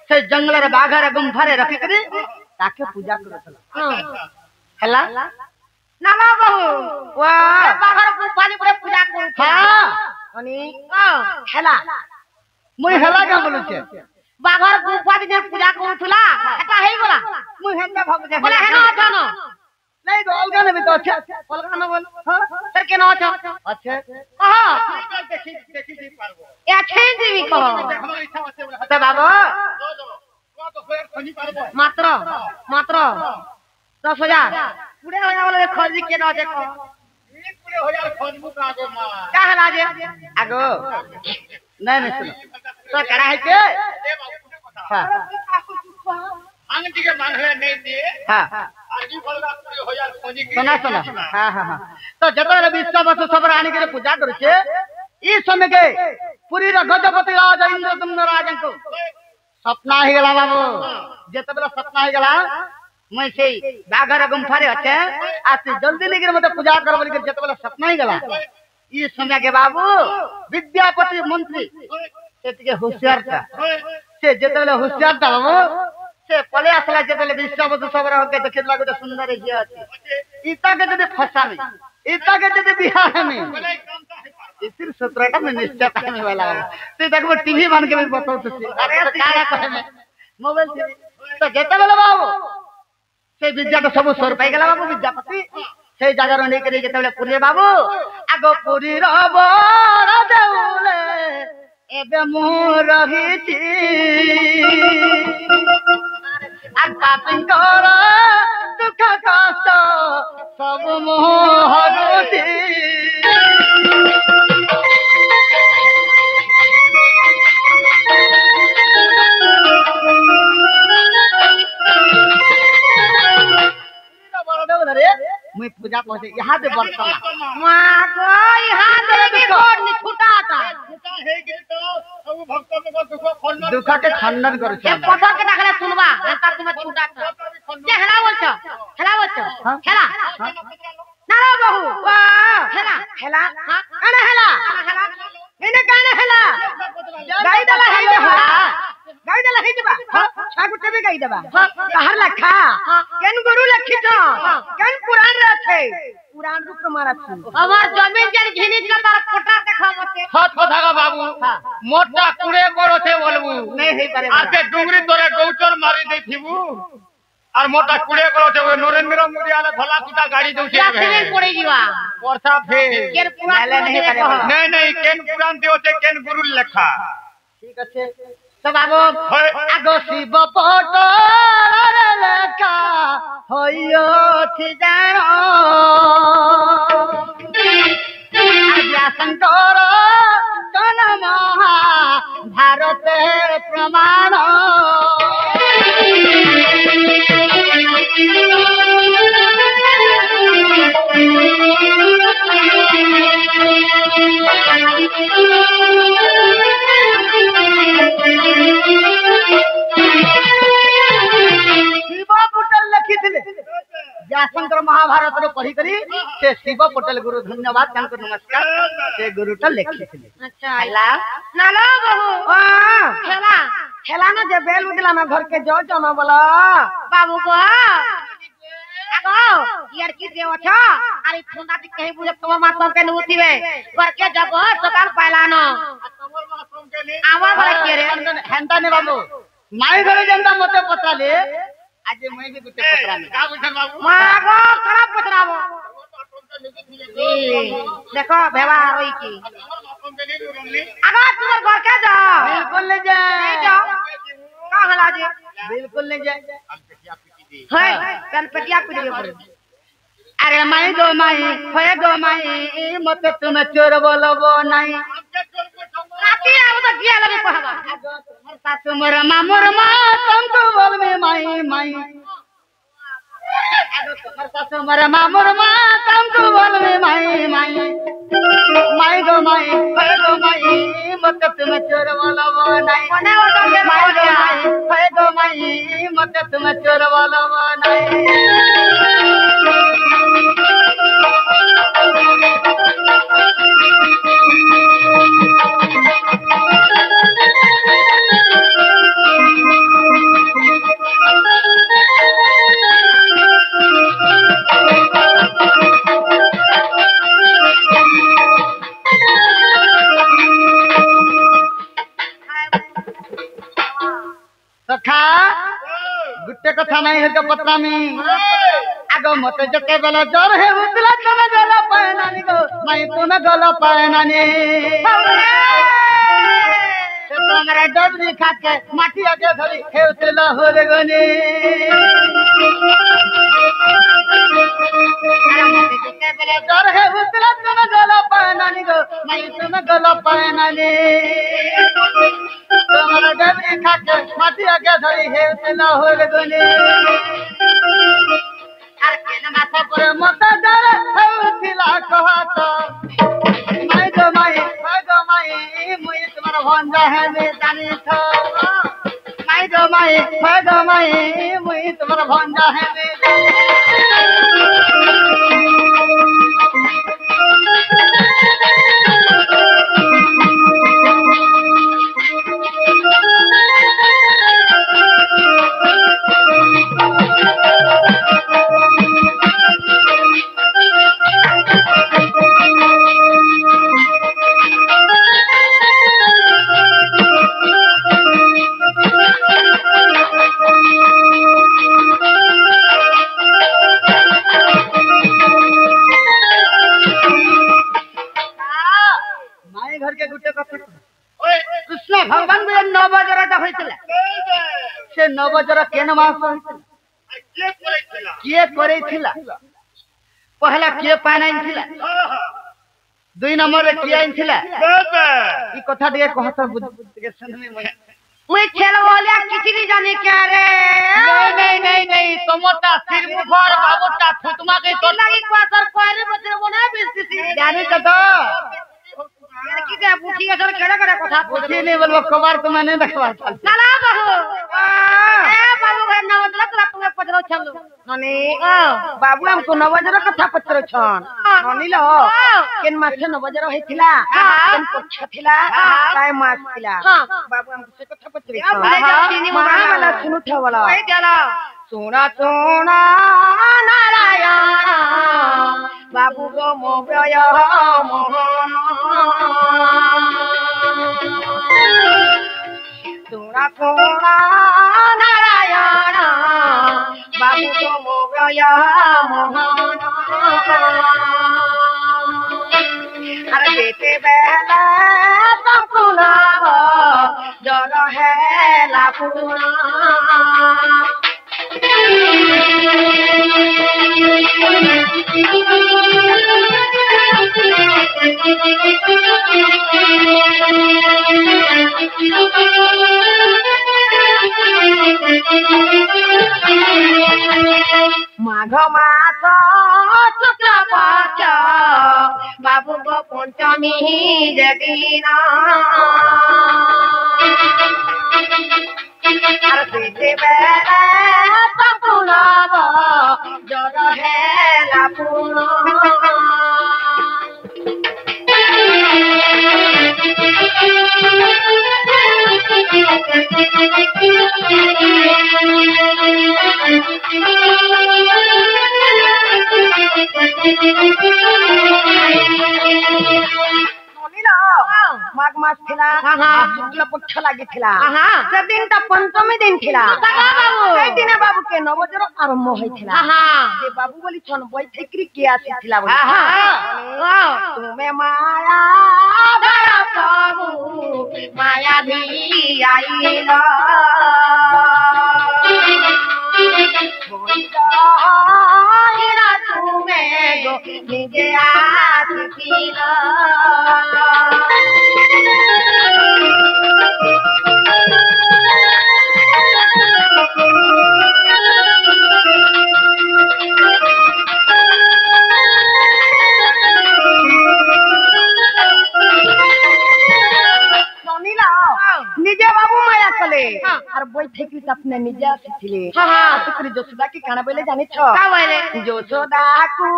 से जंगल रे बाघ रे गुंफा रे रखी करे ताके पूजा करतला हला नाला बहू वाह बाहर गुफानी पूरे पूजा करू हां अनि हेला मुई हला का बोलु छे बाहर गुफानी जे पूजा करूथला एटा हेई बोला मुई हेला भाब जे बोला हेना अछन नहीं तो अलगा ने भी तो अच्छा बोलगा न बोल सर के न अछ अच्छा कह देखी पारबो ए अच्छे जीवी कह हमारी इच्छा होते अच्छा बाबा तो होयर खनी पारबो मात्र मात्र 10,000 पूरे हो जा बोले खोजी के न अछ कह पूरे होयर खनबू का आगे मां का हला जे आगो नहीं सुनो तो करा है के हां आंगटी के मान है नहीं दिए हां आजी बोलगा पूरे होयर खनी सुना सुना हां हां हां तो जतरे 20 बस सब रानी के पूजा करू छे ई समय के पूरी र गजपति राजा इंद्रदम्न राजन को सपना ही गला बाबू जते बेला सपना ही गला मैं से बाघर गुंफा रे अछे आज जल्दी लेकर मत पूजा कर बोल के जते बेला सपना ही गला ई समय के बाबू विद्यापति मंत्री एत के होशियार था से जते बेला होशियार था बाबू से पले असला जते बेला 20 बस सब रह के देखे लागो तो सुंदर है जी इता के जते फसा में इता के जते बिहार में इतिर 17 में निश्चय करने वाला है तो देखो टीवी मान के भी बताओ तो अरे क्या कहे में मोबाइल टीवी तो जेते बेला बाबू से विद्या तो सब 100 रुपए गला बाबू विद्यापति से जगह रो नहीं करे जेते बेला पुरी बाबू आगो पुरी रो बड़ देउले एबे मोर रहिची आका पिंकर दुख कष्ट सब मोह हरती मैं पूजा पहुंचे यहाँ से बर्तन मां को यहां दे के छोड़ नि छूटा था छूटा है के तो सब भक्त में दुख खंडन दुख के खंडन करू ए पत्थर के डाकले सुनबा अंता तुम्हें छूटा था जे हेला बोल हेला ना बहू वाह हेला हेला कने हेला इने कने हेला गाई दला है देबा छागु टेबे गाई देबा कहर लखा केन गुरु लखी तो केन पुराण रथे पुराण रूप प्रमाण छी हमार जमीन जन घिनी का तार फोटा देखा मते हाथ पधागा बाबू मोटा कुड़े करो छे बोलबू नहीं है पारे आते डुंगरी तोरे गौचर मारी देथिबू আর মোটা কুড়ে করছে ওই নরেন্দ্র মোদি আলে ধলা কুটা গাড়ি দউছে রাস্তায় পড়ে যাওয়া পরসা ফের কেন পুরা नहीं नहीं केन पुराण दे होते केन गुरु लेखा ঠিক আছে তো বাবু হয় আগো শিব পট লেখা হইছি জান আজ্ঞা শঙ্কর কন মহা ভারতে প্রমাণ व्यासंकर महाभारत रो पढ़ी करी से शिव पटेल गुरु धन्यवाद तांको नमस्कार से गुरुटा लिखि थिले अच्छा आइला नालो बाबू खेला खेला ना जे बेल उठला ना घर के जो जनो बोला बाबू को आगो यार की देव छ अरे ठंडा ती कहीं बुझे तुम मातम के नुतिवे घर के जगह सकाल पाइला न कमल मासूम के ने आवा बोले के रे हेंता ने बाबू माई घरे जनता मते पत्राले आज मैं भी गुटे पत्राले का बुझन बाबू मागो करा पत्राबो देखो भेवा होई की कमल मासूम के ने रोमली आगो तुम घर के जा बिल्कुल ले जाए जा का हला जी बिल्कुल ले जाए है गणपतिया पीड़े पड़े अरे माई गो माई मते तुम चोर बोलबो नहीं राती आव तो गिया लगे कहबा सासु मोर मा तुम तो बोल में माई तुम्हार सासु मोर मा तुम तो बोल में माई गो माई मते तुम चोर बोलबो नहीं कोने हो तो माई गो माई मते तुम चोर बोलबो नहीं सखा गुट्टे कथा नहीं है के पत्रा में आगो मते जते बेला जर है उतला तमे गला पायना नी गो मैं तुम गला पायना नी से तुम्हारा डबरी खाके माटी आगे धरी हे उतला हो रे गनी जते बेला जर है उतला तमे गला पायना नी गो मैं तुम गला पायना नी तुम्हारा डबरी खाके माटी आगे धरी हे उतला हो रे गनी আর কেন মাথা করে মত ডরে হউছিলা কহাত মাই গো মাই মুই তোমার ভঞ্জা হে মে জানি থ মাই গো মাই মুই তোমার ভঞ্জা হে মে कृष्ण भगवान में नवजरटा होइतिला से नवजर केन मास होइतिला किए करैथिला पहला किए पानाइन थिला दुई नंबर रे किए आइनथिला ई कथा दिए कहत बुद्ध के संग में मुई खेल वाला किसी नहीं जाने क्या रे नहीं तमोटा सिर मुखर बाबूटा थुतमा के तो लगी क्वार्टर कोइले बचरे बना बेइज्जती जाने का तो लड़की के पूछी के सर केड़ा केड़ा कथा पूछी नहीं बोलबो कबार तो मैंने देखवा चल नाला बहू ए बाबू घर नवजरा तोरा तुम्हें पचरो छल ननी बाबू हमको नवजरा कथा पचरो छन ननी लो केन माथे नवजरा हेथिला केन पक्ष थिला काय मास थिला बाबू हमको से कथा पचरो छन मां वाला सुनु थवला ए जाला सोना सोना नारायण बाबू गो मोबय मोहन सोना सोना नारायण बाबू तो मोगया मोहन अरे बेटे बेला सपना जग है लापुना माघ मास शुक्ल पक्ष बाबू को पंचमी दिन जग है लापुना माघ मास थिला शुक्ल पक्ष लागी थिला से दिन ता पंचमी दिन थिला ए दिन बाबू के नवजर आरंभ होई थिला जे बाबू बोली छन बैठकरी के आसी थिला बोली तुम्हें माया बड़ा प्रभु माया भी आईला तुम्हें गो निजे आसी थिला निजे बाबू माया कले और बैठे की अपने निजे आसीथिले तुकरी जोसुदा की काना बोले जानि छ का बोले जोसुदा को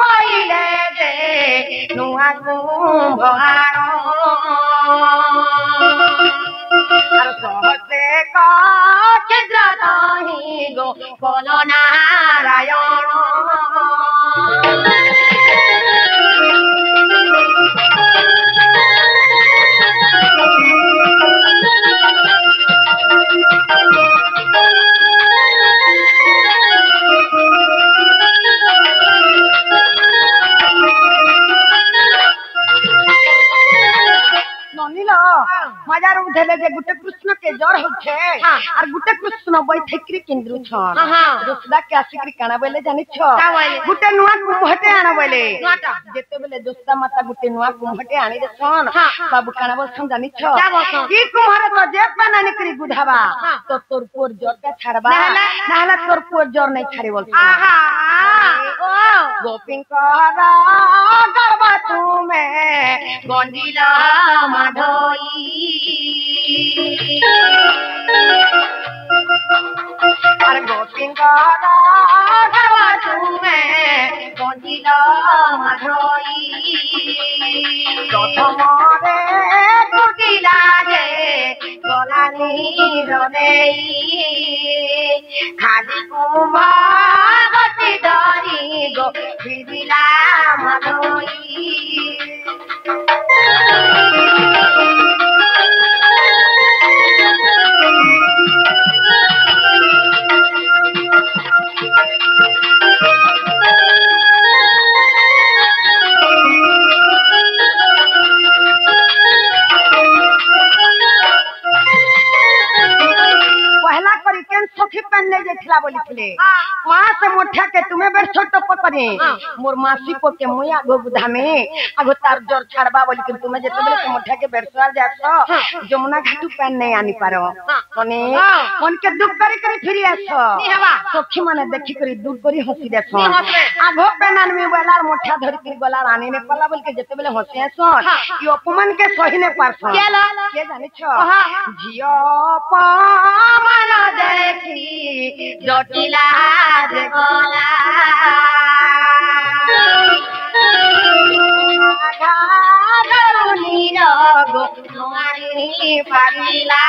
बोले जे नुआ को भहारो और सहसे का छिद्र ताही गो बोलो नारायण मजार उठेले जे गुटे कृष्ण के जर होछे और गुटे कृष्ण बैठकरी केंद्र छन दोसदा के आसिकरी काना बोले जानि छ गुटे नुआ कुम्भटे आना बोले जेते बेले दोसदा माता गुटे नुआ कुम्भटे आनी रे छन बाबू काना बोल छन जानि छ की कुम्हारे तो जे बनानी करी गुधाबा तो तोर पोर जर का छाड़बा नाला तोर पोर जर नहीं छाड़ी बोल गोपिंकरा गरबा तुमे गंजिला माधोई अरे गोपिंकरा गरबा तुमे गंजिला माधोई प्रथमरे गुटिला रे गलानी रनेई खाली कुम्भा गति धरी गो फिरिला माधोई सखी पन्ने जेठला बोली थले मां से मोठा के तुम्हें बेर छोट पकरे मोर मासी को के मुया गो बुधा में आगो तार जर छाड़बा बोली कि तुम्हें जेते बेले के मोठा के बेर सवार जासो जमुना घाटू पेन नहीं आनी पारो तने मन के दुख करी करी फिरी आसो सखी माने देखि करी दुख करी हंसी देसो आगो पेनान में बेलार मोठा धरि करी गला रानी ने पला बोल के जेते बेले हंसी आसो कि अपमान के सही ने पारसो के जानि छ जियो पमाना देखी जटिला जे गला गरुनी रगो नोआरी पारिला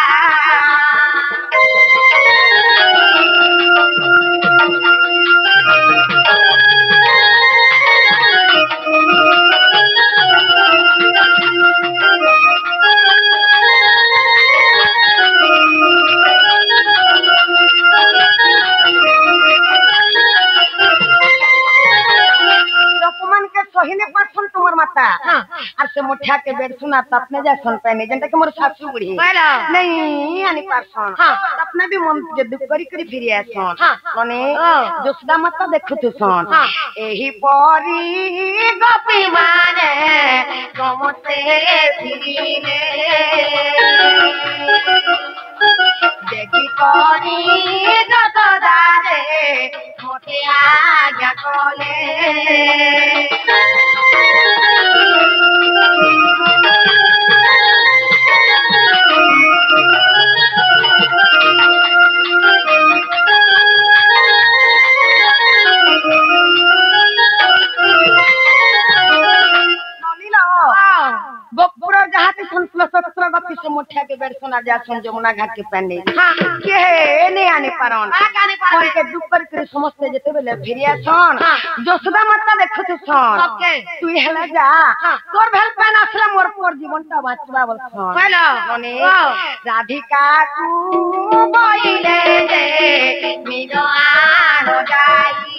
पासन तुम्हार माता और से मुठिया के बेड सुना तपने जा सन पहने जनता के मोर सासू बुढ़ी नहीं आनी पासन अपने भी मन जे दुख करी करी फिरि आसन माने जोसदा माता देखु तू सन एही परी गोपी माने कमते फिरिले देखी परी गदारे मोटे आज्ञा कोले गोपुर जहाँ के संतुल सत्र गति से मुठिया के बेड सुना जा सन जमुना घाट के पन्ने के ने आने पारन कोई के दुख कर समझते जेते बेले फिरिया सन जोसदा माता देखत सन तू हेला जा तोर भेल पेन असला मोर पर जीवनटा बाचबा बल सन मने राधिका तू बोइले जे मिरो आनो जाई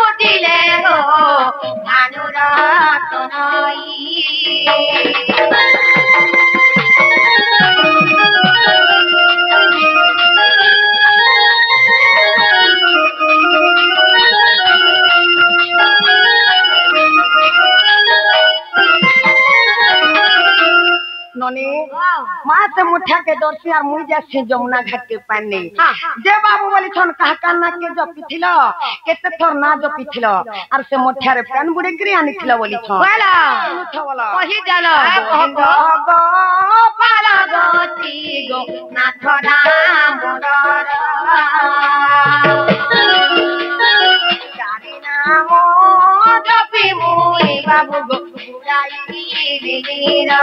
उठिले हो भानुरात नई ननी माँ से मुठिया के दर्शी और मुई जैसे जमुना घाट के पानी जे बाबू बोली छन कहा काना के जो पिथिलो केते थोर ना जो पिथिलो और से मुठिया रे पेन बुड़े गिरी आनी थिलो बोली छन बोला कहि जालो गो पाला गति गो नाथ नाम मोदर गारी नाम जपी मुई बाबू गो बुराई लीला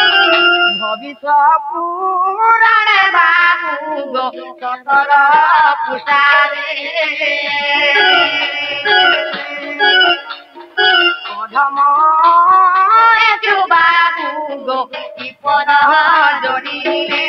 भविष्य पुराण बाबू गो सतर पुषारे अधम बाबू गो विपद जड़िले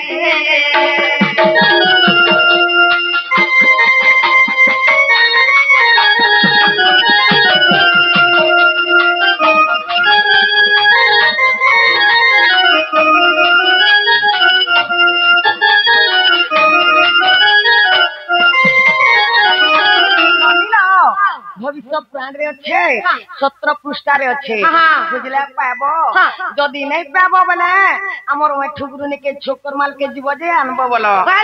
भविष्य प्राण रे अच्छे 17 पृष्ठा रे अच्छे बुझले पाबो जदी नहीं पाबो बले हमर ओए ठुगरुनी के छोकर माल के जीव जे अनबो बोलो मा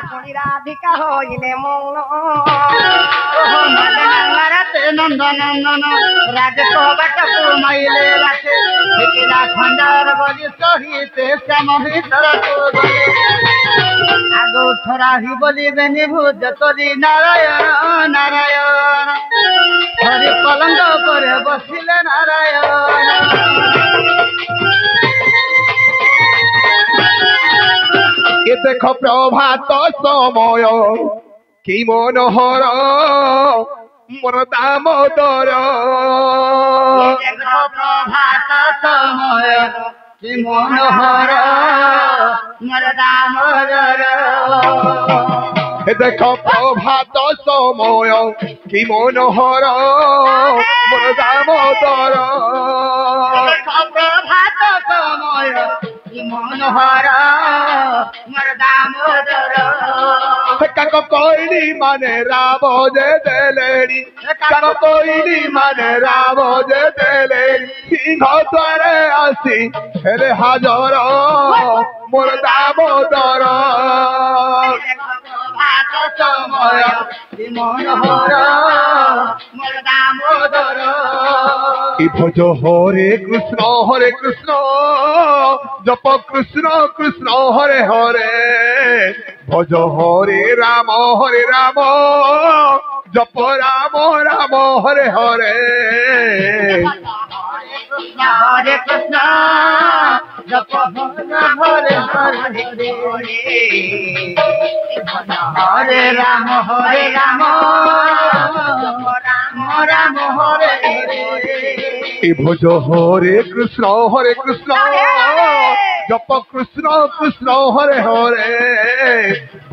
छोड़ी राधिका होइने मन ओहो मदन नंदन नंदन राज को बट को माइले लाते केला खंडार बजी सहिते श्याम भीतर को आगो थराही बोली बेनी भूत तोरी नारायण नारायण हरि पलंग पर बसिले नारायण ये देख प्रभात समय कि मनोहर मोर दामोदर देखो प्रभात समय कि मनोहर मोर दामोदर देख प्रभात समय कि मनोहर मोर दामोदर प्रभात समय कि मनोहर मोर दामोदर काक कोइली माने राम जे देलेरी काक कोइली माने राम जे देलेरी सिंह द्वारे आसी हेरे हाजर मोर दामोदर प्रभात समय कि मनोहर मोर दामोदर भज हरे कृष्ण जप कृष्ण कृष्ण हरे हरे भज हरे राम जप राम राम हरे हरे हरे कृष्ण জপ হরে হরে হরে রাম রাম রাম হরে হরে এ ভজ হরে কৃষ্ণ জপ কৃষ্ণ কৃষ্ণ হরে হরে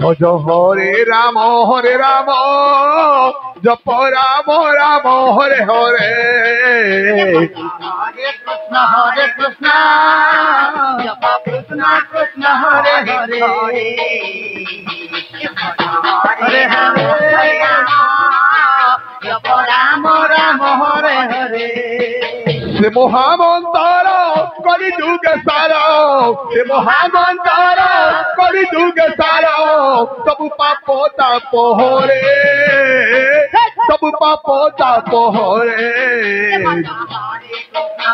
ভজ হরে রাম জপ রাম রাম হরে হরে হরে কৃষ্ণ জপ কৃষ্ণ কৃষ্ণ হরে হরে হরে রাম জপ রাম রাম হরে হরে সে মহামন্তর কলি যুগ সার সে মহামন্তর কলি যুগ সার সবু পাপ তাপ হরে সবু পাপ তাপ হরে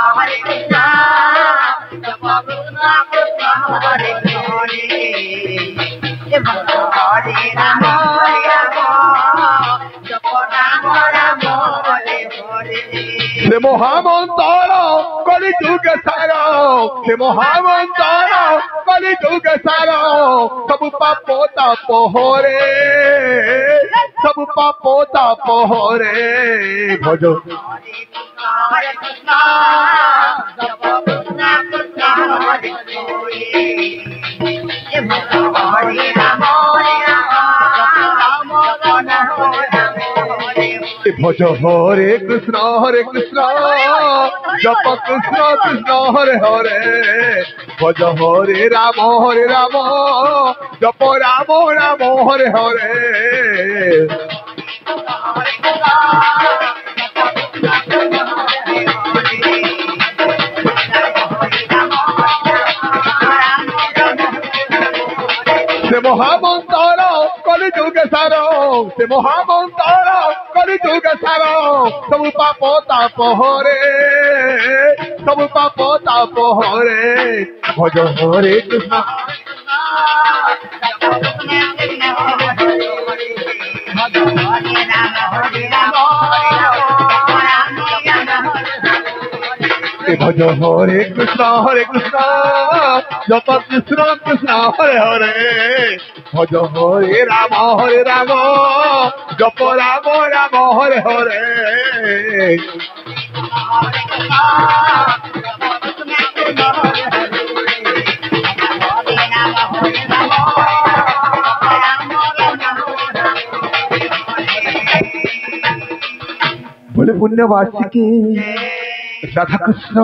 হরে কৃষ্ণ জপ কৃষ্ণ কৃষ্ণ হরে হরে হরে রাম জপ রাম রাম হরে হরে সে মহামন্তর কলি যুগ সার সে মহামন্তর কলি যুগ সার সবু পাপ তাপ হরে সবু পাপ তাপ হরে ভজ হরে কৃষ্ণ জপ কৃষ্ণ কৃষ্ণ হরে হরে রাম ভজ হরে কৃষ্ণ জপ কৃষ্ণ কৃষ্ণ হরে হরে ভজ হরে রাম জপ রাম রাম হরে হরে সে মহামন্তর কলি যুগ সার সে মহামন্তর কলি যুগ সার সবু পাপ তাপ হরে সবু পাপ তাপ হরে ভজ হরে কৃষ্ণ ভজ হরে কৃষ্ণ জপ কৃষ্ণ কৃষ্ণ হরে হরে ভজ হরে রাম জপ রাম রাম হরে হরে বলে পুণ্যবাসী কি রাধা কৃষ্ণ